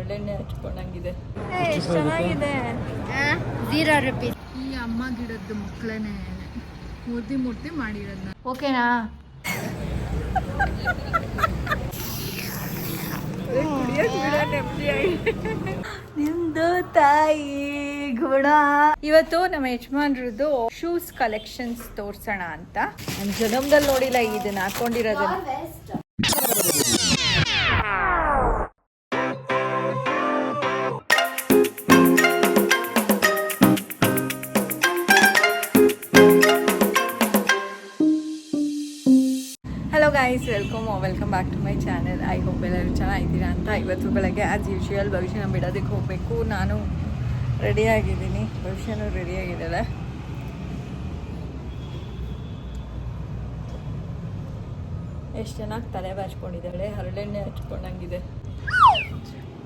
ಹರಳೆಣ್ಣೆ ಹಚ್ಕೊಂಡಂಗಿದೆ. ಎಷ್ಟು ಚೆನ್ನಾಗಿದೆ. 0 rupees. ಈ ಅಮ್ಮ ಗಿಡದ್ದು ಮಕ್ಕಳೇನೆ ಮೂರ್ತಿ ಮಾಡಿರೋದನ್ನ. ಓಕೆನಾ? ನಿಮ್ದು ತಾಯಿ ಗುಣ. ಇವತ್ತು ನಮ್ಮ ಯಜಮಾನ್ರದ್ದು ಶೂಸ್ ಕಲೆಕ್ಷನ್ಸ್ ತೋರ್ಸೋಣ ಅಂತ. ನನ್ನ ಜನ್ಮದಲ್ಲಿ ನೋಡಿಲ್ಲ ಇದನ್ನ ಹಾಕೊಂಡಿರೋದನ್ನ. Hello guys, welcome back to my channel. I hope ಎಲ್ಲರೂ ಚೆನ್ನಾಗಿದ್ದೀರಾ ಅಂತ. ಇವತ್ತು ಬೆಳಗ್ಗೆ ಆ್ಯಸ್ ಯೂಶುವಲ್ ಭವಿಷ್ಯನ ಬಿಡೋದಕ್ಕೆ ಹೋಗಬೇಕು. ನಾನು ರೆಡಿಯಾಗಿದ್ದೀನಿ, ಭವಿಷ್ಯನೂ ರೆಡಿಯಾಗಿದ್ದಾಳೆ. ಎಷ್ಟು ಚೆನ್ನಾಗಿ ತಲೆ ಬಾಚ್ಕೊಂಡಿದ್ದಾಳೆ. ಹರಳೆಣ್ಣೆ ಹಚ್ಕೊಂಡಂಗಿದೆ,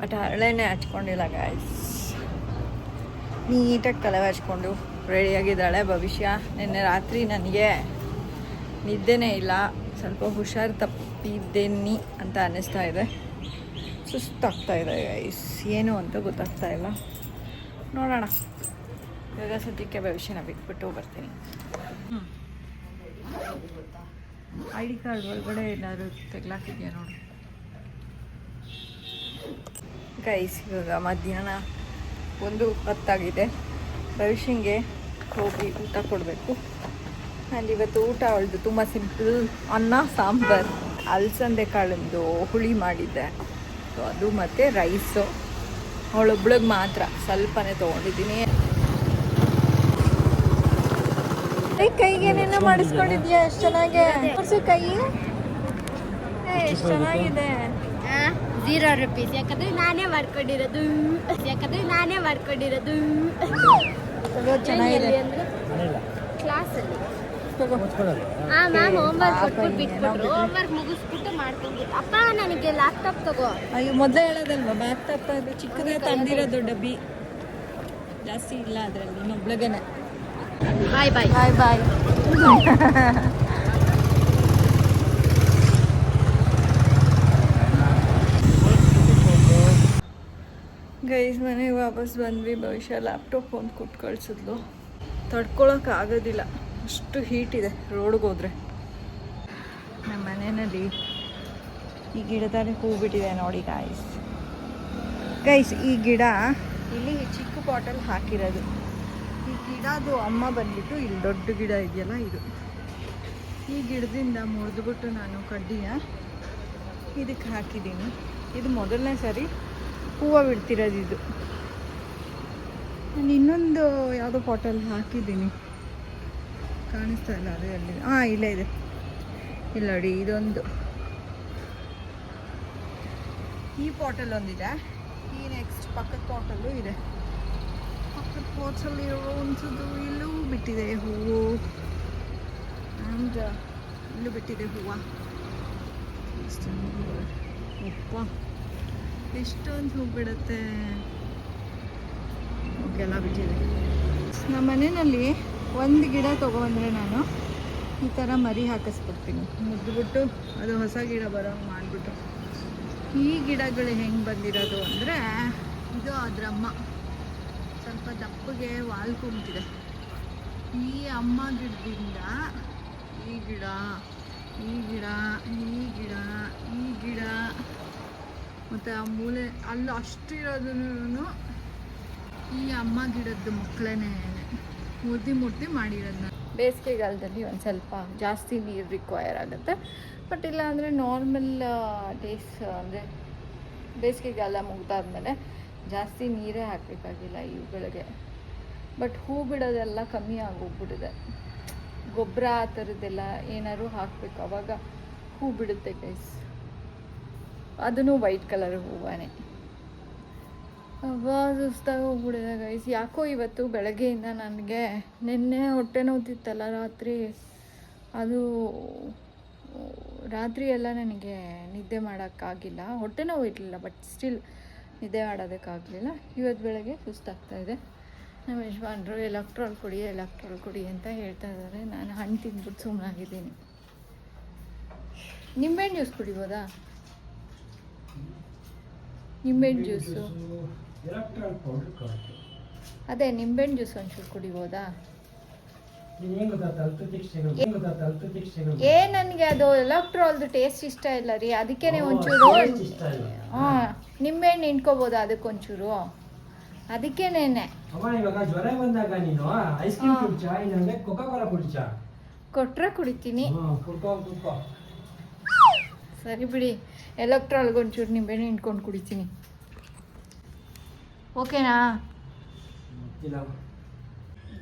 ಬಟ್ ಹರಳೆಣ್ಣೆ ಹಚ್ಕೊಂಡಿಲ್ಲ ಗಾಯ್ಸ್. ನೀಟಾಗಿ ತಲೆ ಬಾಚ್ಕೊಂಡು ರೆಡಿಯಾಗಿದ್ದಾಳೆ ಭವಿಷ್ಯ. ನಿನ್ನೆ ರಾತ್ರಿ ನನಗೆ ನಿದ್ದೆನೇ ಇಲ್ಲ, ಸ್ವಲ್ಪ ಹುಷಾರು ತಪ್ಪಿದ್ದೇನೆ ಅಂತ ಅನ್ನಿಸ್ತಾ ಇದೆ. ಸುಸ್ತಾಗ್ತಾ ಇದೆ ಗೈಸ್, ಏನು ಅಂತ ಗೊತ್ತಾಗ್ತಾ ಇಲ್ಲ. ನೋಡೋಣ, ಇವಾಗ ಸದ್ಯಕ್ಕೆ ಭವಿಷ್ಯನ ಬಿಟ್ಬಿಟ್ಟು ಬರ್ತೀನಿ. ಐ ಡಿ ಕಾರ್ಡ್ ಒಳಗಡೆ ಎಲ್ಲರೂ ತೆಗ್ಲಾಕಿದ್ಯಾ ನೋಡಿ ಗೈಸ್. ಇವಾಗ ಮಧ್ಯಾಹ್ನ 1:10 ಭವಿಷ್ಯಂಗೆ ಹೋಗಿ ಊಟ ಕೊಡಬೇಕು. ಆ್ಯಂಡ್ ಇವತ್ತು ಊಟ ಅವಳದು ತುಂಬ ಸಿಂಪಲ್, ಅನ್ನ ಸಾಂಬಾರು, ಅಲಸಂದೆ ಕಾಳಿಂದು ಹುಳಿ ಮಾಡಿದ್ದೆ, ಸೊ ಅದು ಮತ್ತು ರೈಸು. ಅವಳೊಬ್ಳಿಗೆ ಮಾತ್ರ ಸ್ವಲ್ಪನೇ ತೊಗೊಂಡಿದ್ದೀನಿ. ಕೈಗೆ ಏನೇನೋ ಮಾಡಿಸ್ಕೊಂಡಿದ್ಯಾ, ಎಷ್ಟು ಚೆನ್ನಾಗೆ ಕೈ. ಎಷ್ಟು ಚೆನ್ನಾಗಿದೆ. 0 rupees. ಯಾಕಂದ್ರೆ ನಾನೇ ಮಾಡ್ಕೊಂಡಿರೋದು. ಚೆನ್ನಾಗಿದೆ ಅಂದ್ರೆ ಕ್ಲಾಸಲ್ಲಿ ಮ್ಯಾಮ್ ಹೋಮ್ವರ್ಕ್ ಕೊಟ್ಬಿಟ್ಟು ಬಿಟ್ಬಿಟ್ರು. ಹೋಮ್ವರ್ಕ್ ಮುಗಿಸ್ಬಿಟ್ಟು ಮಾಡ್ಕೊಂಡ್ಬಿಟ್ಟು, ಅಪ್ಪ ನನಗೆ ಲ್ಯಾಪ್ಟಾಪ್ ತಗೋ. ಅಯ್ಯೋ, ಮೊದಲೇ ಹೇಳೋದಲ್ವಾ, ಲ್ಯಾಪ್ಟಾಪ್ ಅದು ಚಿಕ್ಕದೇ ತಂದಿರೋದು, ಡಬ್ಬಿ ಜಾಸ್ತಿ ಇಲ್ಲ ಅದರಲ್ಲಿ. ಇನ್ನೊಬ್ಳಿಗೆನೆ ಬಾಯ್ ಬಾಯ್ ಬಾಯ್ ಬಾಯ್. ಗೈಸ್, ಮನೆಗೆ ವಾಪಸ್ ಬಂದ್ವಿ. ಭವಿಷ್ಯ ಲ್ಯಾಪ್ಟಾಪ್ ಒಂದು ಕೊಟ್ಟು ಕಳಿಸಿದ್ಲು. ತಡ್ಕೊಳಕ್ಕಾಗೋದಿಲ್ಲ, ಅಷ್ಟು ಹೀಟ್ ಇದೆ ರೋಡ್ಗೆ ಹೋದರೆ. ನಮ್ಮ ಮನೆಯಲ್ಲಿ ಈ ಗಿಡದಲ್ಲಿ ಹೂ ಬಿಟ್ಟಿದೆ ನೋಡಿ ಗೈಸ್. ಈ ಗಿಡ ಇಲ್ಲಿ ಚಿಕ್ಕ ಪಾಟಲ್ಲಿ ಹಾಕಿರೋದು. ಈ ಗಿಡದು ಅಮ್ಮ ಬಂದ್ಬಿಟ್ಟು ಇಲ್ಲಿ ದೊಡ್ಡ ಗಿಡ ಇದೆಯಲ್ಲ, ಇದು ಈ ಗಿಡದಿಂದ ಮುರಿದ್ಬಿಟ್ಟು ನಾನು ಕಡ್ಡಿನ ಇದಕ್ಕೆ ಹಾಕಿದ್ದೀನಿ. ಇದು ಮೊದಲನೇ ಸರಿ ಹೂವು ಬಿಡ್ತಿರೋದು. ಇದು ನಾನು ಇನ್ನೊಂದು ಯಾವುದೋ ಪಾಟಲ್ಲಿ ಹಾಕಿದ್ದೀನಿ, ಕಾಣಿಸ್ತಾ ಇಲ್ಲ ಅದು ಎಲ್ಲಿ. ಇಲ್ಲೇ ಇದೆ, ಇಲ್ಲ ನೋಡಿ. ಇದೊಂದು ಈ ಪಾಟಲ್ಲಿ ಒಂದಿದೆ, ಈ ನೆಕ್ಸ್ಟ್ ಪಕ್ಕದ ಪಾಟಲ್ಲೂ ಇದೆ. ಪಕ್ಕದ ಪಾಟ್ಸಲ್ಲಿ ಒಂದ್ಸದು ಇಲ್ಲೂ ಬಿಟ್ಟಿದೆ ಹೂವು, ಆ್ಯಂಡ್ ಇಲ್ಲೂ ಬಿಟ್ಟಿದೆ ಹೂವು. ಉಪ್ಪ ಎಷ್ಟೊಂದು ಹೂ ಬಿಡುತ್ತೆ, ಎಲ್ಲ ಬಿಟ್ಟಿದೆ. ನಮ್ಮ ಮನೆಯಲ್ಲಿ ಒಂದು ಗಿಡ ತೊಗೊಬಂದರೆ ನಾನು ಈ ಥರ ಮರಿ ಹಾಕಿಸ್ಬಿಡ್ತೀನಿ, ಮುದ್ದುಬಿಟ್ಟು ಅದು ಹೊಸ ಗಿಡ ಬರೋಂಗೆ ಮಾಡಿಬಿಟ್ಟು. ಈ ಗಿಡಗಳು ಹೆಂಗೆ ಬಂದಿರೋದು ಅಂದರೆ, ಇದು ಅದ್ರಮ್ಮ ಸ್ವಲ್ಪ ದಪ್ಪಗೆ ವಾಲ್ಕೊಂಬಿಟ್ಟಿದೆ. ಈ ಅಮ್ಮ ಗಿಡದಿಂದ ಈ ಗಿಡ, ಈ ಗಿಡ, ಈ ಗಿಡ, ಈ ಗಿಡ ಮತ್ತು ಆ ಮೂಲೆ ಅಲ್ಲಿ ಅಷ್ಟು ಇರೋದನ್ನು ಈ ಅಮ್ಮ ಗಿಡದ್ದು ಮಕ್ಕಳೇನೆ ಮೂರ್ತಿ ಮಾಡಿರೋದನ್ನ. ಬೇಸಿಗೆಗಾಲದಲ್ಲಿ ಒಂದು ಸ್ವಲ್ಪ ಜಾಸ್ತಿ ನೀರು ರಿಕ್ವೈರ್ ಆಗುತ್ತೆ, ಬಟ್ ಇಲ್ಲ ಅಂದರೆ ನಾರ್ಮಲ್ ಡೇಸ್ ಅಂದರೆ ಬೇಸಿಗೆಗಾಲ ಮುಗ್ದಾದ್ಮೇಲೆ ಜಾಸ್ತಿ ನೀರೇ ಹಾಕಬೇಕಾಗಿಲ್ಲ ಇವುಗಳಿಗೆ. ಬಟ್ ಹೂ ಬಿಡೋದೆಲ್ಲ ಕಮ್ಮಿ ಆಗೋಗ್ಬಿಟ್ಟಿದೆ. ಗೊಬ್ಬರ ಆ ಥರದ್ದೆಲ್ಲ ಏನಾದ್ರು ಹಾಕಬೇಕು, ಆವಾಗ ಹೂ ಬಿಡುತ್ತೆ ಗೈಸ್. ಅದೂ ವೈಟ್ ಕಲರ್ ಹೂವಾನೆ. ಸುಸ್ತಾಗಿ ಹೋಗ್ಬಿಡಿದೆ ಗೈಸ್. ಯಾಕೋ ಇವತ್ತು ಬೆಳಗ್ಗೆಯಿಂದ ನನಗೆ, ನಿನ್ನೆ ಹೊಟ್ಟೆ ನೋವ್ತಿತ್ತಲ್ಲ ರಾತ್ರಿ, ಅದು ರಾತ್ರಿ ಎಲ್ಲ ನನಗೆ ನಿದ್ದೆ ಮಾಡೋಕ್ಕಾಗಿಲ್ಲ. ಹೊಟ್ಟೆ ನೋವು ಇರಲಿಲ್ಲ, ಬಟ್ ಸ್ಟಿಲ್ ನಿದ್ದೆ ಮಾಡೋದಕ್ಕಾಗಲಿಲ್ಲ. ಇವತ್ತು ಬೆಳಗ್ಗೆ ಸುಸ್ತಾಗ್ತಾಯಿದೆ. ನಮ್ಮ ಯಜಮಾನ್ರು ಎಲೆಕ್ಟ್ರಾಲ್ ಕೊಡಿ ಅಂತ ಹೇಳ್ತಾ ಇದ್ದಾರೆ. ನಾನು ಹಣ್ಣು ತಿಂದ್ಬಿಟ್ಟು ಸುಮ್ಮನಾಗಿದ್ದೀನಿ. ನಿಂಬೆಹಣ್ಣು ಜ್ಯೂಸ್ ಕುಡಿಬೋದಾ? ನಿಂಬೆಹಣ್ಣು ಜ್ಯೂಸು ಎಲೆಕ್ಟ್ರಾಲ್ ಪೌಡರ್ ಕೊಡುತ್ತೆ. ಅದೇ ನಿಂಬೆಹಣ್ಣು ಜ್ಯೂಸ್ ಒಂಚೂರು ಕುಡಿಬೋದಾ? ನನಗೆ ಅದು ಎಲೆಕ್ಟ್ರಾಲ್ದು ಟೇಸ್ಟ್ ಇಷ್ಟ ಇಲ್ಲ ರೀ, ಅದಕ್ಕೇನೆ ಒಂಚೂರು ಹಾಂ ನಿಂಬೆಹಣ್ಣು ಹಿಂಡ್ಕೋಬೋದಾ ಅದಕ್ಕೊಂಚೂರು? ಅದಕ್ಕೇನೇನೆ ಇವಾಗ ಜ್ವರ ಬಂದಾಗ ನೀನು ಐಸ್ ಕ್ರೀಮ್ ಕುಡಿಚಾ, ಇಲ್ಲಾಂದ್ರೆ ಕೋಕಾ ಕೋಲಾ ಕುಡಿಚಾ? ಕೊಟ್ರೆ ಕುಡಿತೀನಿ. ಕುಡ್ಕೋ. ಸರಿ ಬಿಡಿ, ಎಲೆಕ್ಟ್ರಾಲ್ಗೆ ಒಂಚೂರು ನಿಂಬೆಹಣ್ಣು ಹಿಂಡ್ಕೊಂಡು ಕುಡಿತೀನಿ. ಓಕೆನಾ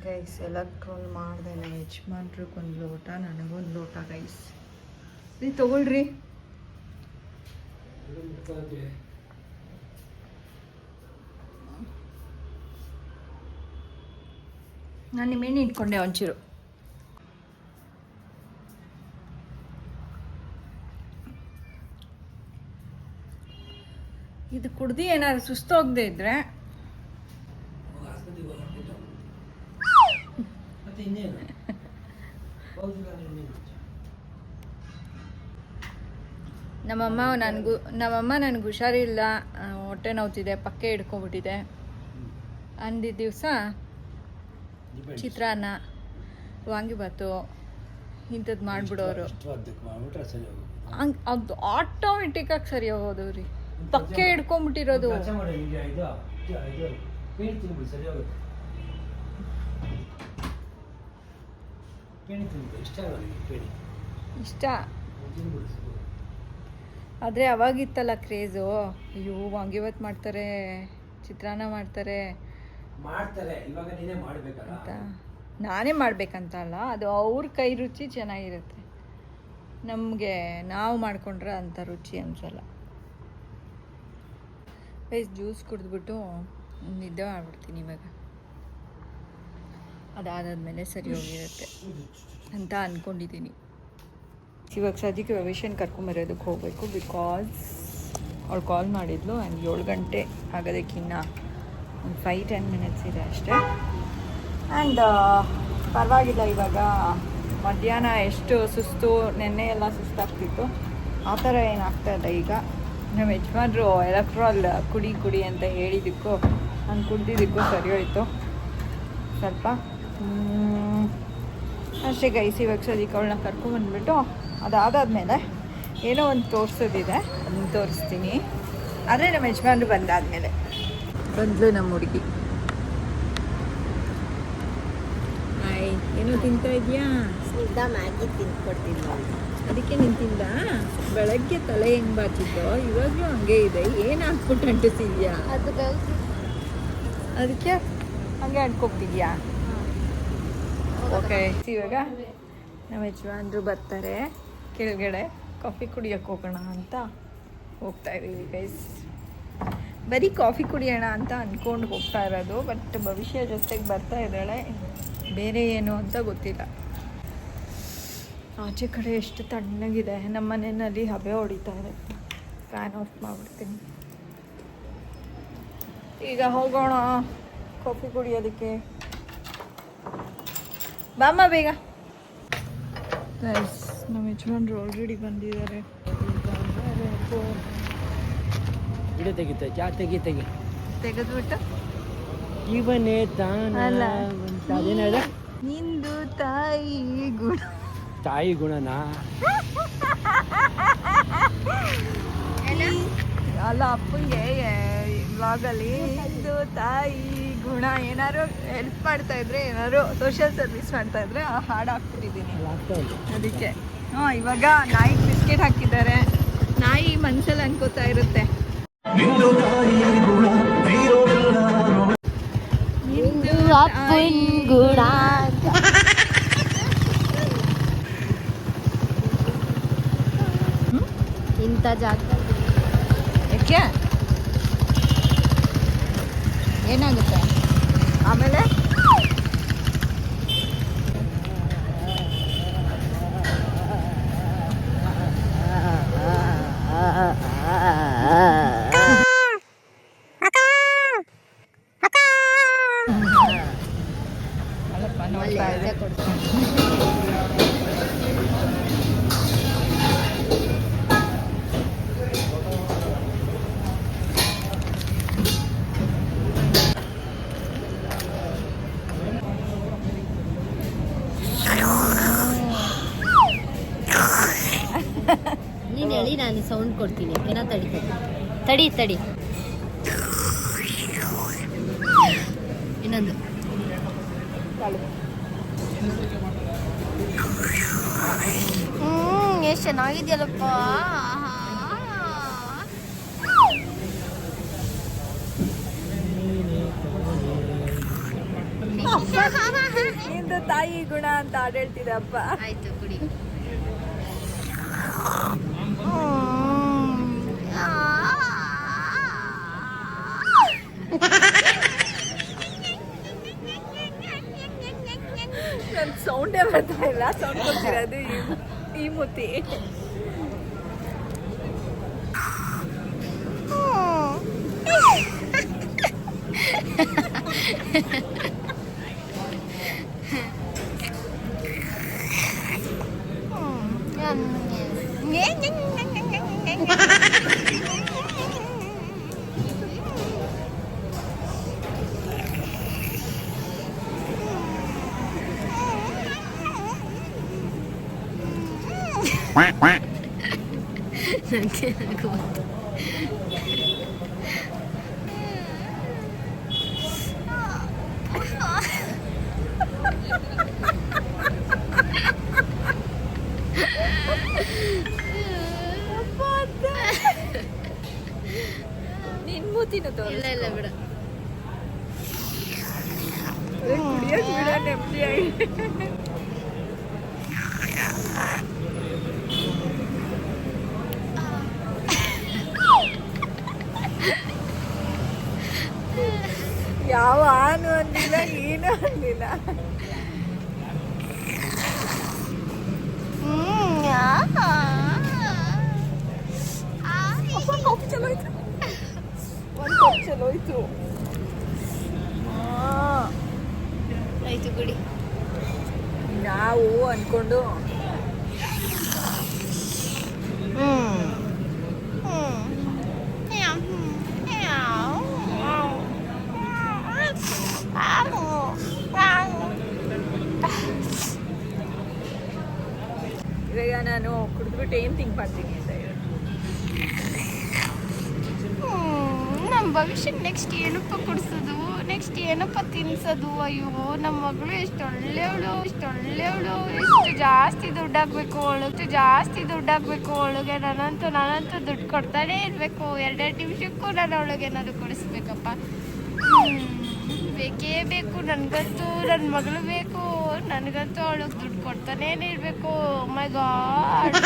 ಗೈಸ್? ಎಲೆಕ್ಟ್ರಾಲ್ ಮಾಡ್ದೇನೆ ಯಜಮಾನ್ರಿಗೊಂದು ಲೋಟ, ನನಗೊಂದು ಲೋಟ ಗೈಸ್. ರೀ ತಗೊಳ್ರಿ. ನಾನು ನಿಮ್ಮೇನು ಇಟ್ಕೊಂಡೆ ಒಂಚೂರು. ಇದು ಕುಡ್ದು ಏನಾದ್ರು ಸುಸ್ತೋಗದೆ ಇದ್ರೆ ನಮ್ಮಮ್ಮ ನನಗೆ ಹುಷಾರಿಲ್ಲ, ಹೊಟ್ಟೆ ನೋವ್ತಿದೆ, ಪಕ್ಕೆ ಹಿಡ್ಕೊಬಿಟ್ಟಿದೆ ಅಂದಿದ್ದ ದಿವಸ ಚಿತ್ರಾನ್ನ, ವಾಂಗಿಬಾತು ಇಂಥದ್ದು ಮಾಡಿಬಿಡೋರು. ಅದು ಆಟೋಮೆಟಿಕ್ಕಾಗಿ ಸರಿ ಹೋಗೋದು ರೀ, ಪಕ್ಕೆ ಹಿಡ್ಕೊಂಬಿಟ್ಟಿರೋದು. ಇಷ್ಟ ಆದರೆ ಅವಾಗಿತ್ತಲ್ಲ ಕ್ರೇಜು. ಅಯ್ಯೋ ವಾಂಗಿಬಾತ್ ಮಾಡ್ತಾರೆ, ಚಿತ್ರಾನ್ನ ಮಾಡ್ತಾರೆ ಇವಾಗ ನೀನೇ ಮಾಡ್ಬೇಕಲ್ಲ ಅಂತ. ನಾನೇ ಮಾಡ್ಬೇಕಂತ ಅಲ್ಲ, ಅದು ಅವ್ರ ಕೈ ರುಚಿ ಚೆನ್ನಾಗಿರುತ್ತೆ, ನಮಗೆ ನಾವು ಮಾಡ್ಕೊಂಡ್ರೆ ಅಂಥ ರುಚಿ ಅನ್ಸಲ್ಲ. ಜ್ಯೂಸ್ ಕುಡಿದ್ಬಿಟ್ಟು ನಿದ್ದೆ ಮಾಡ್ಬಿಡ್ತೀನಿ ಇವಾಗ. ಅದಾದಮೇಲೆ ಸರಿ ಹೋಗಿರುತ್ತೆ ಅಂತ ಅಂದ್ಕೊಂಡಿದ್ದೀನಿ. ಇವಾಗ ಸದ್ಯಕ್ಕೆ ಭವಿಷ್ಯನ ಕರ್ಕೊಂಬರೋದಕ್ಕೆ ಹೋಗಬೇಕು, ಬಿಕಾಸ್ ಅವಳು ಕಾಲ್ ಮಾಡಿದ್ಲು. ಆ್ಯಂಡ್ 7 ಗಂಟೆ ಆಗೋದಕ್ಕಿನ್ನ ಒಂದು 5-10 ಮಿನಿಟ್ಸ್ ಇದೆ ಅಷ್ಟೇ. ಆ್ಯಂಡ್ ಪರವಾಗಿಲ್ಲ, ಇವಾಗ ಮಧ್ಯಾಹ್ನ ಎಷ್ಟು ಸುಸ್ತು, ನೆನ್ನೆ ಎಲ್ಲ ಸುಸ್ತಾಗ್ತಿತ್ತು, ಆ ಥರ ಏನಾಗ್ತಾ ಇಲ್ಲ ಈಗ. ನಮ್ಮ ಯಜಮಾನ್ರು ಎಲೆಕ್ಟ್ರಾಲ್ ಕುಡಿ ಅಂತ ಹೇಳಿದ್ದಕ್ಕೂ ನಾನು ಕುಡ್ದಿದ್ದಕ್ಕೂ ಸರಿ ಹೋಯಿತು ಸ್ವಲ್ಪ ಅಷ್ಟೇ ಗೈಸ್. ಇವಾಗ ಸದ್ಯಕ್ಕೆ ಅವಳನ್ನ ಕರ್ಕೊಂಬಂದ್ಬಿಟ್ಟು ಅದಾದಮೇಲೆ ಏನೋ ಒಂದು ತೋರಿಸೋದಿದೆ, ಅದನ್ನು ತೋರಿಸ್ತೀನಿ. ಆದರೆ ನಮ್ಮ ಯಜಮಾನ್ರು ಬಂದಾದಮೇಲೆ ಬಂದ್ಲು ನಮ್ಮ ಹುಡುಗಿ. ಹಾಯ್, ಏನೋ ತಿಂತಾ ಇದೆಯಾ? ಮ್ಯಾಗಿ ತಿಂದ್ಕೊಡ್ತೀನಿ. ಅದಕ್ಕೆ ನಿಂತಿಂದ ಬೆಳಗ್ಗೆ ತಲೆ ಹೆಂಗೆ ಬಾಚಿದ್ದೋ ಇವಾಗಲೂ ಹಂಗೆ ಇದೆ. ಏನು ಹಾಕ್ಬಿಟ್ಟು ಅಂಟಿಸಿದ್ಯಾ? ಅದಕ್ಕೆ ಹಂಗೆ ಅಂಟ್ಕೊಬಿಟ್ಟಿದ್ಯಾ? ಓಕೆ, ಇವಾಗ ನಮ್ಮ ಯಜಮಾನ್ರು ಬರ್ತಾರೆ, ಕೆಳಗಡೆ ಕಾಫಿ ಕುಡಿಯೋಕ್ಕೆ ಹೋಗೋಣ ಅಂತ ಹೋಗ್ತಾ ಇದ್ದೀವಿ ಗೈಸ್. ಬರೀ ಕಾಫಿ ಕುಡಿಯೋಣ ಅಂತ ಅಂದ್ಕೊಂಡು ಹೋಗ್ತಾ ಇರೋದು, ಬಟ್ ಭವಿಷ್ಯ ಜೊತೆಗೆ ಬರ್ತಾ ಇದ್ದಾಳೆ, ಬೇರೆ ಏನು ಅಂತ ಗೊತ್ತಿಲ್ಲ. ಆಚೆ ಕಡೆ ಎಷ್ಟು ತಣ್ಣಗಿದೆ, ನಮ್ಮ ಮನೆಯಲ್ಲಿ ಹಬೆ ಹೊಡಿತಾ ಇದೆ. ಫ್ಯಾನ್ ಆಫ್ ಮಾಡಿಬಿಡ್ತೀನಿ. ಈಗ ಹೋಗೋಣ ಕಾಫಿ ಕುಡಿಯೋದಕ್ಕೆ. ಬಾಮ್ಮ ಬೇಗ. ಗೈಸ್, ನಮ್ಮ ಯಜಮಾನ್ರು ಆಲ್ರೆಡಿ ಬಂದಿದ್ದಾರೆ. ವಿಡಿಯೋ ತೆಗಿ ತೆಗೆದ್ಬಿಟ್ಟು ಜೀವನೇ ತಾನ ಅಲ್ಲ, ಅದೇನಾದ ನಿಂದು ತಾಯಿ ಗುಣ. ತಾಯಿ ಗುಣನಾ? ಅಲ್ಲ, ಅಪ್ಪಂಗೆ ವ್ಲಾಗಲ್ಲಿ ನಿಂದು ತಾಯಿ ಗುಣ ಏನಾದ್ರು ಹೆಲ್ಪ್ ಮಾಡ್ತಾ ಇದ್ರೆ, ಏನಾದ್ರು ಸೋಷಿಯಲ್ ಸರ್ವಿಸ್ ಮಾಡ್ತಾ ಇದ್ರೆ ಆ ಹಾಡು ಹಾಕ್ಬಿಟ್ಟಿದ್ದೀನಿ ಅದಕ್ಕೆ. ಇವಾಗ ನಾಯಿಗೆ ಬಿಸ್ಕೆಟ್ ಹಾಕಿದ್ದಾರೆ. ನಾಯಿ ಮನ್ಸಲ್ಲಿ ಅನ್ಕೋತಾ ಇರುತ್ತೆ ನಿಂದು ಅಪ್ಪನ್ ಗುಣ. ಇಂಥ ಜಾಗ ಯಾಕೆ ಏನಾಗುತ್ತೆ ಆಮೇಲೆ? ನೋಡ್ತಾ ಇದೆ. ನಾನು ಸೌಂಡ್ ಕೊಡ್ತೀನಿ. ಏನೋ ತಡಿ ಇನ್ನೊಂದು. ಎಷ್ಟು ಚೆನ್ನಾಗಿದೆಯಲ್ಲಪ್ಪ. ನಿಂದು ತಾಯಿ ಗುಣ ಅಂತ ಆಡೇಳ್ತಿದೆ ಅಪ್ಪ. ಆಯ್ತು ಕುಡಿ. ನನ್ ಸೌಂಡೇ ಬರ್ತಾ ಇಲ್ಲ. ಸೌಂಡ್ ಕೊಡ್ತಿರೋದು ಈ ಮುತ್ತಿ. ನಿನ್ ಮೂತಿನ ಇಲ್ಲ ಬಿಡ. ಕುಡಿಯೋಕ್ ಬಿಡ ನೆಮ್ಮದಿಯಾಗಿ. ಯಾವ ಆನು ಅಂದಿಲ್ಲ, ಏನು ಅಂದಿಲ್ಲ. ಕಾಫಿ ಚಲೋ ಆಯ್ತು. ಒಂದು ಕಪ್ ಚಲೋ ಆಯ್ತು. ಆಯ್ತು ಕುಡಿ. ನಾವು ಅನ್ಕೊಂಡು ಇವಾಗ ನಾನು ಕುಡಿದ್ಬಿಟ್ಟು ಏನು ಥಿಂಕ್ ಮಾಡ್ತೀನಿ ಅಂತ ಹೇಳಿ. ನಮ್ಮ ಭವಿಷ್ಯಕ್ಕೆ ನೆಕ್ಸ್ಟ್ ಏನಪ್ಪ ಕೊಡಿಸೋದು, ನೆಕ್ಸ್ಟ್ ಏನಪ್ಪ ತಿನ್ಸೋದು. ಅಯ್ಯೋ ನಮ್ಮ ಮಗಳು ಎಷ್ಟು ಒಳ್ಳೆಯವಳು, ಎಷ್ಟು ಜಾಸ್ತಿ ದುಡ್ಡು ಹಾಕ್ಬೇಕು ಅವಳಿಗೆ. ನಾನಂತೂ ದುಡ್ಡು ಕೊಡ್ತಾನೇ ಇರಬೇಕು. 2 ನಿಮಿಷಕ್ಕೂ ನಾನು ಅವಳಿಗೆ ಏನಾದ್ರು ಕೊಡಿಸ್ಬೇಕಪ್ಪ. ಬೇಕೇ ಬೇಕು ನನಗಂತೂ. ನನ್ನ ಮಗಳು ಬೇಕು. ನನಗಂತೂ ಅವಳಿಗೆ ದುಡ್ಡು ಕೊಡ್ತಾನೇ ಇರಬೇಕು. ಮೈ ಗಾಡ್,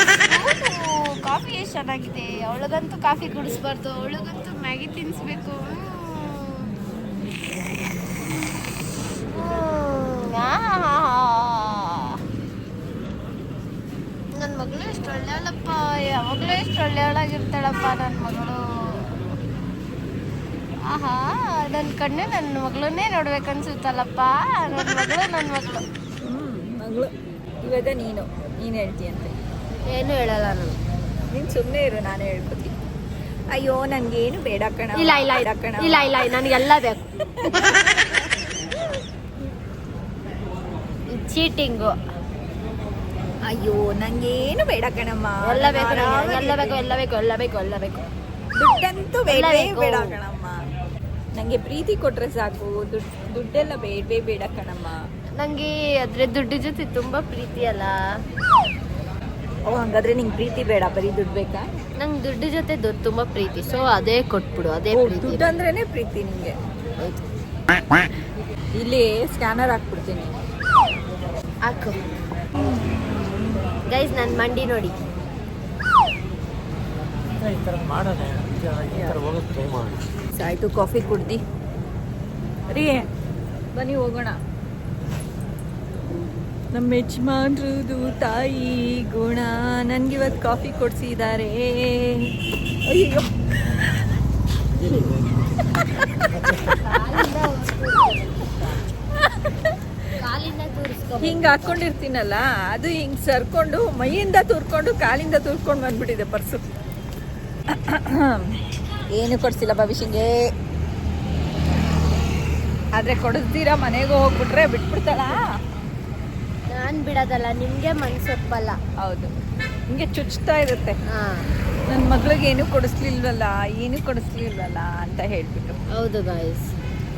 ಕಾಫಿ ಎಷ್ಟು ಚೆನ್ನಾಗಿದೆ. ಅವಳಿಗಂತೂ ಕಾಫಿ ಕುಡಿಸ್ಬಾರ್ದು, ಅವಳಿಗಂತೂ ಮ್ಯಾಗಿ ತಿನ್ನಿಸ್ಬೇಕು. ನನ್ನ ಮಗಳು ಎಷ್ಟು ಒಳ್ಳೆಯವಳಪ್ಪ. ಯಾವಾಗಲೂ ಎಷ್ಟು ಒಳ್ಳೆಯವಳಾಗಿರ್ತಾಳಪ್ಪ ನನ್ನ ಮಗಳು. ಆಹಾ, ನನ್ನ ಕಣ್ಣು ನನ್ನ ಮಗಳನ್ನೇ ನೋಡ್ಬೇಕನ್ಸುತ್ತಲ್ಲಪ್ಪ. ನನ್ನ ಮಗಳು ಮಗಳು. ಇವಾಗ ನೀನು ಹೇಳ್ತೀಯಂತೆ. ಏನು ಹೇಳಲ್ಲ ನಾನು. ನೀನು ಸುಮ್ಮನೆ ಇರು, ನಾನೇ ಹೇಳ್ಕೊತೀನಿ. ಅಯ್ಯೋ ನನಗೇನು ಬೇಡ ಕಣ. ಇಲ್ಲ ನನಗೆಲ್ಲ ಬೇಕು. ಚೀಟಿಂಗು. ಅಯ್ಯೋ ನಂಗೇನು ಬೇಡ ಕಣಮ್ಮ. ಎಲ್ಲ ಬೇಕು. ದುಡ್ಡಂತೂ ಬೇಡವೇ ಬೇಡ ಕಣಮ್ಮ. ನಂಗೆ ಪ್ರೀತಿ ಕೊಟ್ರೆ ಸಾಕು. ದುಡ್ಡೆಲ್ಲ ಬೇಡವೇ ಬೇಡ ಕಣಮ್ಮ. ನಂಗೆ ಅದ್ರ ದುಡ್ಡು ಜೊತೆ ತುಂಬಾ ಪ್ರೀತಿ ಅಲ್ಲ. ಓ ಹಂಗಾದ್ರೆ ನಿಂಗೆ ಪ್ರೀತಿ ಬೇಡ, ಬರೀ ದುಡ್ಡು ಬೇಕಾ? ನಂಗೆ ದುಡ್ಡು ಜೊತೆ ತುಂಬಾ ಪ್ರೀತಿ. ಸೊ ಅದೇ ಕೊಟ್ಬಿಡು, ಅದೇ ಪ್ರೀತಿ. ದುಡ್ಡು ಅಂದ್ರೇನೆ ಪ್ರೀತಿ ನಿಂಗೆ. ಇಲ್ಲಿ ಸ್ಕ್ಯಾನರ್ ಹಾಕ್ಬಿಡ್ತೀನಿ. ಹಾಕು ಗೈಸ್, ನನ್ನ ಮಂಡಿ ನೋಡಿ. ಆಯ್ತು, ಕಾಫಿ ಕುಡ್ದಿ ರೀ, ಬನ್ನಿ ಹೋಗೋಣ. ನಮ್ಮ ಯಜಮಾನ್ರದು ತಾಯಿ ಗುಣ. ನನ್ಗಿವತ್ತು ಕಾಫಿ ಕೊಡ್ಸಿದ್ದಾರೆ. ಅಯ್ಯೋ ಹಿಂಗೆ ಹಾಕ್ಕೊಂಡಿರ್ತೀನಲ್ಲ, ಅದು ಹಿಂಗೆ ಸರ್ಕೊಂಡು ಮೈಯಿಂದ ತೂರ್ಕೊಂಡು ಕಾಲಿಂದ ತೂರ್ಕೊಂಡು ಬಂದ್ಬಿಟ್ಟಿದೆ ಪರ್ಸು. ಏನು ಕೊಡ್ಸಿಲ್ಲ ಭವಿಷ್ಯಂಗೆ. ಆದರೆ ಕೊಡಿಸ್ತೀರಾ ಮನೆಗೆ ಹೋಗ್ಬಿಟ್ರೆ ಬಿಟ್ಬಿಡ್ತಾಳ. ನಾನು ಬಿಡೋದಲ್ಲ, ನಿಮಗೆ ಮನ್ಸೊಪ್ಪಲ್ಲ. ಹೌದು, ಹಿಂಗೆ ಚುಚ್ತಾ ಇರುತ್ತೆ. ಹಾಂ ನನ್ನ ಮಗಳಿಗೆ ಏನೂ ಕೊಡಿಸ್ಲಿಲ್ವಲ್ಲ ಅಂತ ಹೇಳ್ಬಿಟ್ಟು ಹೌದು ಗಾಯ್ಸ್.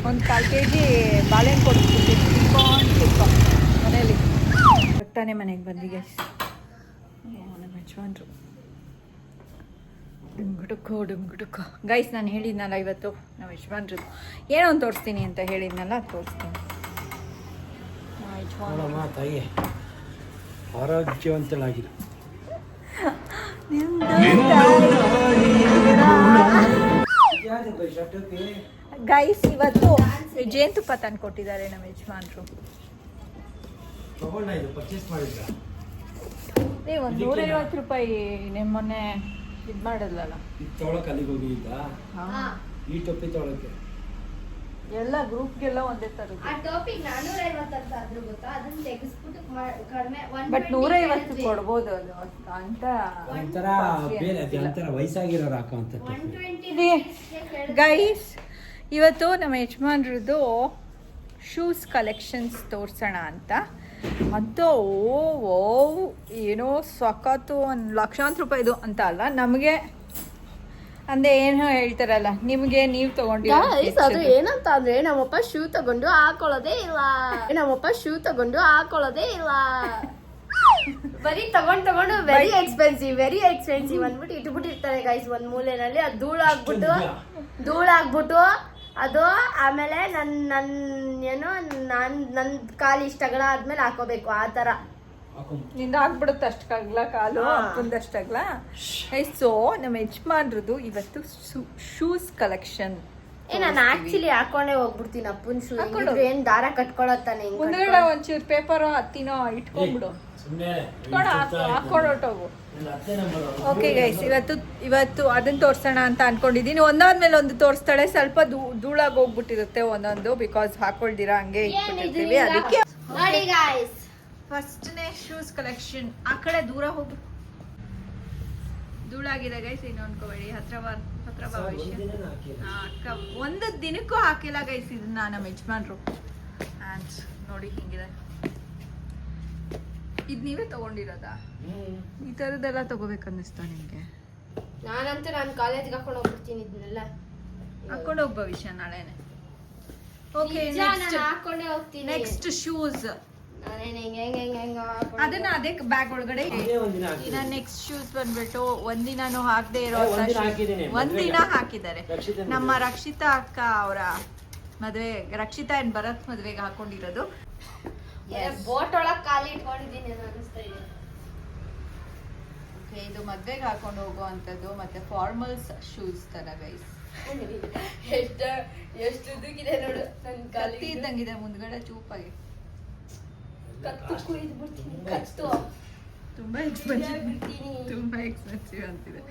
ಒಂದು 1/4 kg ಬಾಳೆಹಣ್ಣು ಕೊಡಿಸ್ಬಿಟ್ಟು ಮನೇಲಿ ತಾನೇ ಮನೆಗೆ ಬಂದ್ವಿ ಗೈಸ್. ನಮ್ಮ ಯಜಮಾನ್ರು ಡುಮ್ಗುಡುಕೋ ಗೈಸ್. ನಾನು ಹೇಳಿದ್ನಲ್ಲ ಇವತ್ತು ನಮ್ಮ ಯಜಮಾನ್ರು ಏನೋ ಒಂದು ತೋರಿಸ್ತೀನಿ ಅಂತ ಹೇಳಿದ್ನಲ್ಲ, ತೋರಿಸ್ತೀನಿ. ನಮ್ಮ ಯಜಮಾನ್ರು ತಾಯಿ ಆರೋಗ್ಯವಂತಳಾಗಿದೆ. ಗೈಸ್ ಇವತ್ತು ಜೇನುತುಪ್ಪ ತಂದು ಕೊಟ್ಟಿದ್ದಾರೆ ನಮ್ಮ ಯಜಮಾನ್ರು. ಒಂದು 150 ರೂಪಾಯಿ ನಿಮ್ಮ ಮೊನ್ನೆ ಇದು ಮಾಡಲ್ಲ ತೊಗೊಳಕ್ಕೆ ಅಲ್ಲಿಗೆ ಹೋಗಿದ್ದ ಈ ಟೊಪ್ಪಿ ತೊಗೊಳಕ್ಕೆ ಎಲ್ಲ ಗ್ರೂಪ್ಗೆಲ್ಲ ಒಂದೇ ತರದ್ದು. ಆ ಟಾಪಿಕ್ 450 ಅಂತ ಆದ್ರೂ ಗೊತ್ತಾ, ಅದನ್ನ ತೆಗೆಸ್ಬಿಟ್ಟು ಕಡಿಮೆ ಬಟ್ 150 ಕೊಡ್ಬೋದು ಅದು ಅಂತ ಒಂಥರ ಬೇರೆ ಒಂಥರ ವಯಸ್ಸಾಗಿರೋರು ಹಾಕೋಂತ ಗೈಸ್. ಇವತ್ತು ನಮ್ಮ ಯಜಮಾನ್ರದ್ದು ಶೂಸ್ ಕಲೆಕ್ಷನ್ಸ್ ತೋರಿಸೋಣ ಅಂತ. ಮತ್ತು ಓ ಏನೋ ಸಖತ್ತು, 1 ಲಕ್ಷಾಂತರ ರೂಪಾಯಿದು ಅಂತ ಅಲ್ಲ, ನಮಗೆ ಅಂದೆ ಏನೋ ಹೇಳ್ತಾರಲ್ಲ, ನಿಮಗೆ ನೀವು ತಗೊಂಡಿರೋ ಅದು ಏನಂತ ಅಂದ್ರೆ ನಮ್ಮಪ್ಪ ಶೂ ತಗೊಂಡು ಹಾಕೊಳ್ಳೋದೇ ಇಲ್ಲ. ಬರೀ ತಗೊಂಡು ವೆರಿ ಎಕ್ಸ್ಪೆನ್ಸಿವ್ ಅಂದ್ಬಿಟ್ಟು ಇಟ್ಬಿಟ್ಟಿರ್ತಾರೆ ಗೈಸ್ ಒಂದ್ ಮೂಲೆನಲ್ಲಿ. ಅದು ಧೂಳಾಗ್ಬಿಟ್ಟು ಅದು ಆಮೇಲೆ ನನ್ ಕಾಲು ಇಷ್ಟಗಳ ಆದ್ಮೇಲೆ ಹಾಕೋಬೇಕು ಆ ತರ. ನಿಂದ ಆಗ್ಬಿಡುತ್ತೆ ಅಷ್ಟಕ್ಕಾಗ್ಲ ಕಾಲು, ಅಪ್ಪಂದಷ್ಟಾಗ್ಲ. ಸೊ ನಮ್ಮ ಯಜಮಾನ್ರದ್ದು ಇವತ್ತು ಶೂಸ್ ಕಲೆಕ್ಷನ್. ನಾನು ಆಕ್ಚುಲಿ ಹಾಕೊಂಡೇ ಹೋಗ್ಬಿಡ್ತೀನಿ ಅಪ್ಪನ್ ಶೂ. ಏನ್ ದಾರ ಕಟ್ಕೊಳತ್ತಾನೆ ಮುಂದ್ಗಡೆ ಒಂಚೂರು ಪೇಪರ್ ಹತ್ತಿನೋ ಇಟ್ಕೊಂಡ್ಬಿಡು, ಹಾಕೊಂಡೋಟೋಗು. ಓಕೆ ಗೈಸ್, ಇವತ್ತು ಅದನ್ನ ತೋರ್ಸೋಣ ಅಂತ ಅನ್ಕೊಂಡಿದೀನಿ. ಒಂದಾದ್ಮೇಲೆ ಒಂದು ತೋರಿಸ್ತಾಳೆ. ಸ್ವಲ್ಪ ಧೂಳಾಗಿ ಹೋಗ್ಬಿಟ್ಟಿರುತ್ತೆ ಒಂದೊಂದು, ಬಿಕಾಸ್ ಹಾಕೊಳ್ದಿರಾ ಹಂಗೆ ಇಟ್ಬಿಟ್ಟಿರ್ತೀವಿ. ಅದಕ್ಕೆ ನೋಡಿ ಗೈಸ್, ಫಸ್ಟ್ನೇ ಶೂಸ್ ಕಲೆಕ್ಷನ್. ಆ ಕಡೆ ದೂರ ಹೋಗು, ಧೂಳಾಗಿದೆ ಗೈಸ್, ಏನು ಅನ್ಕೋಬೇಡಿ. ಹತ್ರ ಬಾ ವಿಷಯ. ಅಕ್ಕ ಒಂದು ದಿನಕ್ಕೂ ಹಾಕಿಲ್ಲ ಗೈಸ್ ಇದನ್ನ ನಮ್ಮ ಯಜಮಾನ್ರು. ಆ್ಯಂಡ್ ನೋಡಿ ಹಿಂಗಿದೆ. ಇದು ನೀವೇ ತಗೊಂಡಿರೋದಾ? ಈ ಥರದ್ದೆಲ್ಲ ತಗೋಬೇಕನ್ನಿಸ್ತಾ ನಿಮಗೆ? ನಾನಂತೂ ನಾನು ಕಾಲೇಜ್ಗೆ ಹಾಕೊಂಡು ಹೋಗ್ಬಿಡ್ತೀನಿ ಇದನ್ನೆಲ್ಲ. ಹಾಕೊಂಡು ಹೋಗ್ ಭವಿಷ್ಯ ನಾಳೆನೆ. ಓಕೆ, ಹಾಕೊಂಡೇ ಹೋಗ್ತೀನಿ. ನೆಕ್ಸ್ಟ್ ಶೂಸ್ ಅದನ್ನ ಅದೇ ಬ್ಯಾಗ್ ಒಳಗಡೆ. ಇನ್ನ ನೆಕ್ಸ್ಟ್ ಶೂಸ್ ಬಂದ್ಬಿಟ್ಟು ಒಂದಿನಾನು ಹಾಕದೆ ಇರೋ ಒಂದಿನ ಹಾಕಿದ್ದಾರೆ. ನಮ್ಮ ರಕ್ಷಿತಾ ಅಕ್ಕ ಅವರ ಮದ್ವೆ, ರಕ್ಷಿತಾ ಅಂಡ್ ಭರತ್ ಮದ್ವೆಗೆ ಹಾಕೊಂಡಿರೋದು. ಬೋಟ್ ಒಳಗ್ ಖಾಲಿ ಇಟ್ಕೊಂಡಿದ್ದೀನಿ ಅನಿಸ್ತಾ ಇದೆ. ಇದು ಮದ್ವೆಗೆ ಹಾಕೊಂಡು ಹೋಗುವಂತದ್ದು, ಮತ್ತೆ ಫಾರ್ಮಲ್ಸ್ ಶೂಸ್ ತರ ಗೈಸ್. ಎಷ್ಟು ಉದ್ದಗಿದೆ ನೋಡು, ನನ್ ಕತ್ತಿ ಇದ್ದಂಗಿದೆ ಮುಂದ್ಗಡೆ ಚೂಪಾಗಿ. ಕತ್ತು ಕುಯ್ದ್ಬಿಡ್ತೀನಿ, ಕತ್ತು ತುಂಬಾ ಎಕ್ಸ್ಪೆನ್ಸಿವ್ ಅಂತಿದೆ.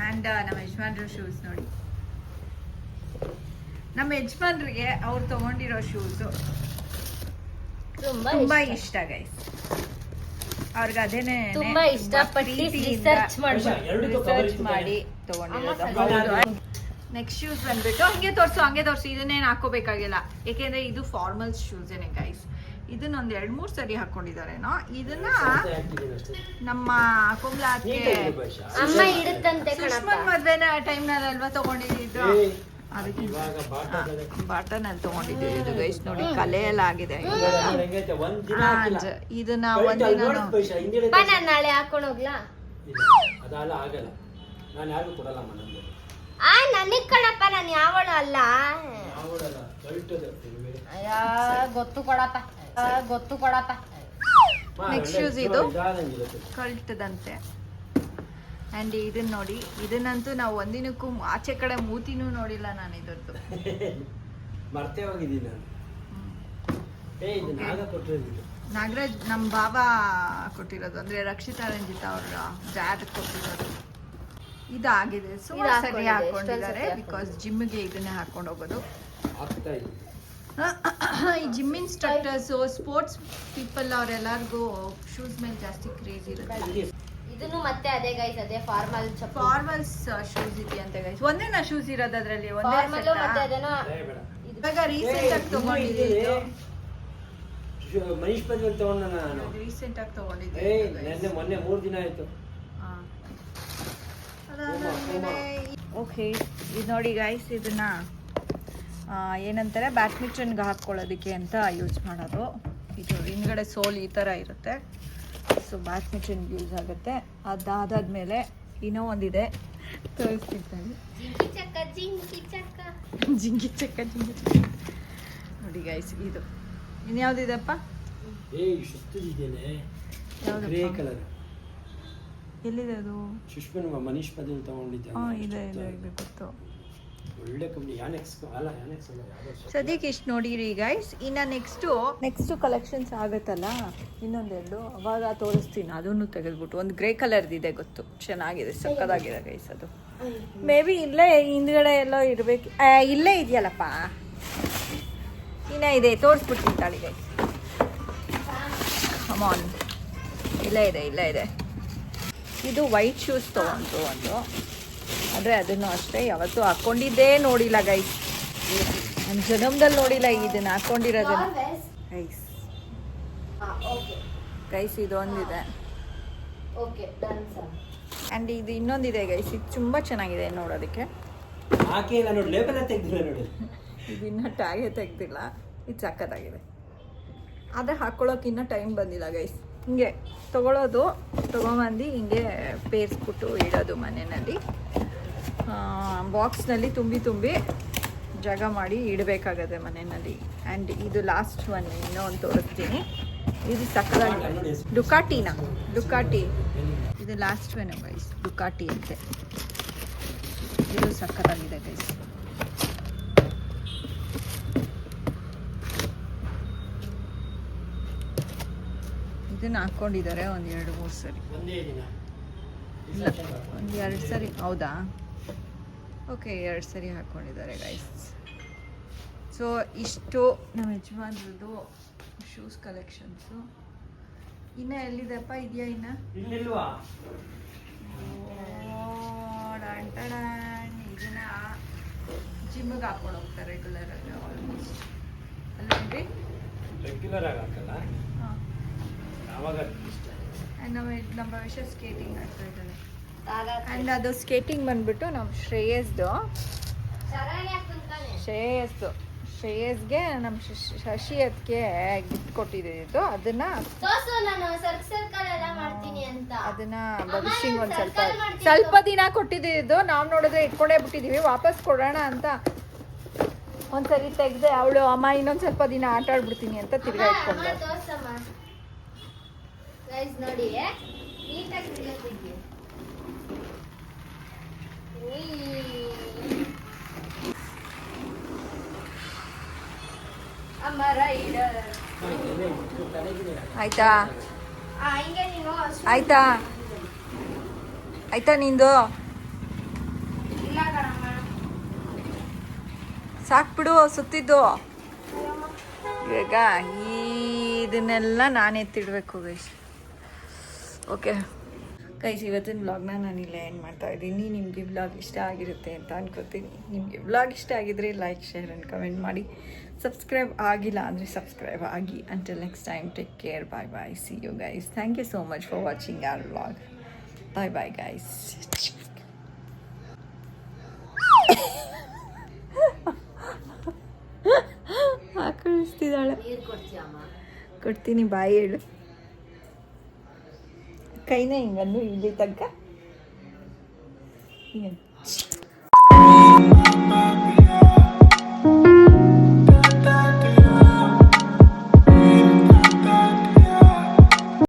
ಅಂಡ್ ನಮ್ಮ ಯಜಮಾನ್ರ ಶೂಸ್ ನೋಡಿ. ನಮ್ಮ ಯಜಮಾನ್ರಿಗೆ ಅವ್ರು ತಗೊಂಡಿರೋ ಶೂಸ್ ತುಂಬಾ ಇಷ್ಟ ಗೈಸ್. ಅವ್ರಿಗೆ ಅದೇನೆ ತುಂಬಾ ಇಷ್ಟಪಟ್ಟು ರಿಸರ್ಚ್ ಮಾಡಿ ತಗೊಂಡಿರೋದು. ನೆಕ್ಸ್ಟ್ ಶೂಸ್ ಬಂದ್ಬಿಟ್ಟು ಹಂಗೆ ತೋರ್ಸು, ಇದನ್ನೇನು ಹಾಕೋಬೇಕಾಗಿಲ್ಲ, ಏಕೆಂದ್ರೆ ಇದು ಫಾರ್ಮಲ್ಸ್ ಶೂಸ್ ಏನೇ ಗೈಸ್. ಇದನ್ನ ಒಂದ್ 2-3 ಸರಿ ಹಾಕೊಂಡಿದಾರೇನೋ. ಇದನ್ನ ನಮ್ಮ ಕುಂಬ್ಲಾಕ್ಕೆ ಅಮ್ಮ ಇಡುತ್ತಂತೆ ಸುಷ್ಮನ್ ಮದ್ವೆನ ಟೈಮ್ನಲ್ವಾ ತಗೊಂಡಿದ್ದು. ಅದಕ್ಕೆ ಬಾಟನಲ್ಲಿ ತಗೊಂಡಿದ್ದೀವಿ. ಇದು ಗೈಸ್ ನೋಡಿ, ಕಲೆ ಎಲ್ಲ ಆಗಿದೆ. ಇದನ್ನ ಒಂದಿನ ನಾನು ನಾಳೆ ಹಾಕೊಂಡು ಹೋಗ್ಲಾ? ನನಗ್ ಕಣಪ್ಪ, ನಾನು ಯಾವಳು ಅಲ್ಲ. ಗೊತ್ತು ಕೊಡಪ್ಪ. ನೆಕ್ಸ್ಟ್ ಶೂಸ್ ಇದು ಕಲ್ಟದಂತೆ. ಅಂಡ್ ಇದನ್ನ ನೋಡಿ, ಇದನ್ನಂತೂ ನಾವು ಒಂದಿನಕ್ಕೂ ಆಚೆ ಕಡೆ ಮೂತಿನೂ ನೋಡಿಲ್ಲ ನಾನು ಇದ್ರದ್ದು. ಮರ್ತೇ ಹೋಗಿದ್ದೀನಿ ನಾನು. ನಾಗರಾಜ್ ನಮ್ಮ ಬಾಬಾ ಕೊಟ್ಟಿರೋದು, ಅಂದ್ರೆ ರಕ್ಷಿತಾ ರಂಜಿತಾ ಅವರ ಡ್ಯಾಡ್ ಕೊಟ್ಟಿರೋದು. ಇದಾಗಿದೆ, ಸುಮಾರು ಸರಿ ಹಾಕೊಂಡಿದ್ದಾರೆ. ಬಿಕಾಸ್ ಜಿಮ್ಗೆ ಇದನ್ನೇ ಹಾಕೊಂಡು ಹೋಗೋದು. ಈ ಜಿಮ್ ಇನ್ಸ್ಟ್ರಕ್ಟರ್ಸ್, ಸ್ಪೋರ್ಟ್ಸ್ ಪೀಪಲ್ ಅವರೆಲ್ಲರಿಗೂ ಶೂಸ್ ಮೇಲೆ ಜಾಸ್ತಿ ಕ್ರೇಜ್ ಇರುತ್ತೆ. ಇದನ್ನು ಮತ್ತೆ ಅದೇ ಗೈಸ್, ಅದೇ ಫಾರ್ಮಲ್ಸ್ ಶೂಸ್ ಇದೆಯಂತೆ ಗೈಸ್. ಒಂದೇನಾ ಶೂಸ್ ಇರೋದು ಅದರಲ್ಲಿ? ಇವಾಗ ರೀಸೆಂಟ್ ಆಗಿ ತಗೊಂಡಿದ್ದೀನಿ. ಮನೀಶ್ ಬಂದ್ಮೇಲೆ ತಗೊಂಡ ನಾನು. ರೀಸೆಂಟ್ ಆಗಿ ತಗೊಂಡಿದ್ದೆ ಮೊನ್ನೆ 3 ದಿನ ಆಯ್ತು. ಓಕೆ, ಇದು ನೋಡಿ ಗೈಸ್, ಇದನ್ನ ಏನಂತಾರೆ ಬ್ಯಾಡ್ಮಿಂಟನ್ಗೆ ಹಾಕ್ಕೊಳ್ಳೋದಕ್ಕೆ ಅಂತ ಯೂಸ್ ಮಾಡೋದು. ಇದು ಹಿಂದ್ಗಡೆ ಸೋಲ್ ಈ ಥರ ಇರುತ್ತೆ, ಸೊ ಬ್ಯಾಡ್ಮಿಂಟನ್ಗೆ ಯೂಸ್ ಆಗುತ್ತೆ. ಅದಾದಾದ್ಮೇಲೆ ಇನ್ನೂ ಒಂದಿದೆ, ತೋರಿಸ್ತಿರ್ತಾರೆ. ಜಿಂಗಿ ಚಕ್ಕ ನೋಡಿ ಗೈಸ್, ಇದು ಇನ್ಯಾವುದಿದೆಪ್ಪ? Grey colour. ಎಲ್ಲಿದೆ ಅದು? ಸುಷ್ಮನ್ ಮನೀಶ್ ಪದೇಲ್ ತಗೊಂಡಿದ್ದೆ. ಇದೆ ಗೊತ್ತು. ಒಳ್ಳೆ ಕಂಪ್ನಿ. ಯಾನೆಕ್ಸ್ ಅಲ್ಲ, ಯಾನೆಕ್ಸ್ ಅಲ್ಲ, ಯಾವುದೋ ಸದ್ಯಕ್ಕೆ ಇಷ್ಟು ನೋಡಿರಿ ಗೈಸ್. ಇನ್ನು ನೆಕ್ಸ್ಟು ಕಲೆಕ್ಷನ್ಸ್ ಆಗುತ್ತಲ್ಲ ಇನ್ನೊಂದೆರಡು, ಅವಾಗ ತೋರಿಸ್ತೀನಿ. ಅದನ್ನು ತೆಗೆದ್ಬಿಟ್ಟು ಒಂದು ಗ್ರೇ ಕಲರ್ದಿದೆ ಗೊತ್ತು, ಚೆನ್ನಾಗಿದೆ, ಸಕ್ಕದಾಗಿದೆ ಗೈಸ್. ಅದು ಮೇ ಬಿ ಇಲ್ಲೇ ಹಿಂದ್ಗಡೆ ಎಲ್ಲೋ ಇರಬೇಕು. ಇಲ್ಲೇ ಇದೆಯಲ್ಲಪ್ಪ, ಇನ್ನೂ ಇದೆ, ತೋರಿಸ್ಬಿಡ್ತೀನಿ ತಾಳಿ ಗೈಸ್. ಕಮಾನ್, ಇಲ್ಲೇ ಇದೆ. ಇದು ವೈಟ್ ಶೂಸ್ ತೊಗೊಂಡ್ರು ಒಂದು, ಆದರೆ ಅದನ್ನು ಅಷ್ಟೇ ಯಾವತ್ತೂ ಹಾಕ್ಕೊಂಡಿದ್ದೇ ನೋಡಿಲ್ಲ ಗೈಸ್. ನನ್ನ ಜನ್ಮದಲ್ಲಿ ನೋಡಿಲ್ಲ ಇದನ್ನ ಹಾಕ್ಕೊಂಡಿರೋದನ್ನ ಗೈಸ್. ಇದೊಂದಿದೆ ಆ್ಯಂಡ್ ಇದು ಇನ್ನೊಂದಿದೆ ಗೈಸ್. ಇದು ತುಂಬ ಚೆನ್ನಾಗಿದೆ ನೋಡೋದಕ್ಕೆ. ಹಾಕೇ ಇಲ್ಲ ನೋಡಿ, ಲೇಬಲ್ ತೆಗ್ದಿಲ್ಲ ನೋಡಿ. ಇದು ಇನ್ನೂ ಟ್ಯಾಗೇ ತೆಗ್ದಿಲ್ಲ. ಇದು ಸಕ್ಕತ್ತಾಗಿದೆ, ಆದರೆ ಹಾಕ್ಕೊಳ್ಳೋಕೆ ಇನ್ನೂ ಟೈಮ್ ಬಂದಿಲ್ಲ ಗೈಸ್. ಹಿಂಗೆ ತೊಗೊಂಬಂದು ಹಿಂಗೆ ಪೇರಿಸ್ಬಿಟ್ಟು ಇಡೋದು ಮನೆಯಲ್ಲಿ. ಬಾಕ್ಸ್ನಲ್ಲಿ ತುಂಬಿ ಜಾಗ ಮಾಡಿ ಇಡಬೇಕಾಗತ್ತೆ ಮನೆಯಲ್ಲಿ. ಆ್ಯಂಡ್ ಇದು ಲಾಸ್ಟ್ ಒನ್, ಇನ್ನೂ ಒಂದು ತೋರಿಸ್ತೀನಿ. ಇದು ಸಕ್ಕತ್ತಾಗಿದೆ. ಡುಕಾಟಿ ಇದು ಲಾಸ್ಟ್ ಒನ್ ಗೈಸ್, ಡುಕಾಟಿ ಅಂತೆ. ಇದು ಸಕ್ಕತ್ತಾಗಿದೆ ಗೈಸ್. ಇದನ್ನ ಹಾಕ್ಕೊಂಡಿದ್ದಾರೆ ಒಂದು 2-3 ಸರಿ. ಇಲ್ಲ, ಒಂದು 2 ಸರಿ. ಹೌದಾ? ಓಕೆ, 2 ಸರಿ ಹಾಕ್ಕೊಂಡಿದ್ದಾರೆ ಗೈಸ್. ಸೊ ಇಷ್ಟು ನಮ್ಮ ಯಜಮಾನ್ರದ್ದು ಶೂಸ್ ಕಲೆಕ್ಷನ್ಸು. ಇನ್ನು ಎಲ್ಲಿದೆಪ್ಪ? ಇದೆಯಾ ಇನ್ನು? ಇಲ್ಲಿಲ್ವಾ? ಇದನ್ನ ಜಿಮ್ಮಿಗೆ ಹಾಕೊಂಡು ಹೋಗ್ತಾರೆ ರೆಗ್ಯುಲರಾಗಿ, ಆಲ್ಮೋಸ್ಟ್. ಅಲ್ಲೇನ್ರಿ? ರೆಗ್ಯುಲರ್ ಆಗಿ ಹಾಕಲ್ಲ. ಹಾಂ. ಆವಾಗ ನಮ್ಮ ವಿಷಯ ಸ್ಕೇಟಿಂಗ್ ಆಡ್ತಾ ಇದ್ದಾರೆ. ಆ್ಯಂಡ್ ಅದು ಸ್ಕೇಟಿಂಗ್ ಬಂದ್ಬಿಟ್ಟು ನಮ್ಮ ಶ್ರೇಯಸ್ಗೆ ನಮ್ಮ ಶಶಿ ಅದಕ್ಕೆ ಗಿಫ್ಟ್ ಕೊಟ್ಟಿದ್ದು. ಅದನ್ನ ಭವಿಷ್ಯಂಗೆ ಒಂದು ಸ್ವಲ್ಪ ದಿನ ಕೊಟ್ಟಿದ್ದು. ನಾವು ನೋಡಿದ್ರೆ ಇಟ್ಕೊಂಡೇ ಬಿಟ್ಟಿದ್ದೀವಿ, ವಾಪಸ್ ಕೊಡೋಣ ಅಂತ ಒಂದ್ಸರಿ ತೆಗ್ದೆ. ಅವಳು ಅಮ್ಮ ಇನ್ನೊಂದು ಸ್ವಲ್ಪ ದಿನ ಆಟ ಆಡ್ಬಿಡ್ತೀನಿ ಅಂತ ತಿರ್ಗಾ ಇಟ್ಕೊಂಡೆ. ನೋಡಿ ಆಯ್ತಾ ನಿಂದು? ಸಾಕ್ಬಿಡು ಸುತ್ತಿದ್ದು. ಇವಾಗ ಇದನ್ನೆಲ್ಲ ನಾನೇ ಎತ್ತಿಡ್ಬೇಕು ಗೈಸ್. ಓಕೆ ಗೈಸ್, ಇವತ್ತಿನ ವ್ಲಾಗ್ನ ನಾನಿಲ್ಲೇ ಎಂಡ್ ಮಾಡ್ತಾ ಇದ್ದೀನಿ. ನಿಮಗೆ ವ್ಲಾಗ್ ಇಷ್ಟ ಆಗಿರುತ್ತೆ ಅಂತ ಅನ್ಕೋತೀನಿ. ನಿಮಗೆ ವ್ಲಾಗ್ ಇಷ್ಟ ಆಗಿದ್ರೆ ಲೈಕ್, ಶೇರ್ ಆ್ಯಂಡ್ ಕಮೆಂಟ್ ಮಾಡಿ. ಸಬ್ಸ್ಕ್ರೈಬ್ ಆಗಿಲ್ಲ ಅಂದರೆ ಸಬ್ಸ್ಕ್ರೈಬ್ ಆಗಿ. Until next time, take care, bye. See you guys. Thank you so much for watching our vlog. Bye guys. ಕಳಿಸ್ತಿದ್ದಾಳೆ. ಕೊಡ್ತೀನಿ, ಬಾಯ್ ಹೇಳು. ಕೈನ ಹಿಂಗನ್ನು ಇಲ್ಲಿ ತಗ್ಗ ಹಿಂಗೆ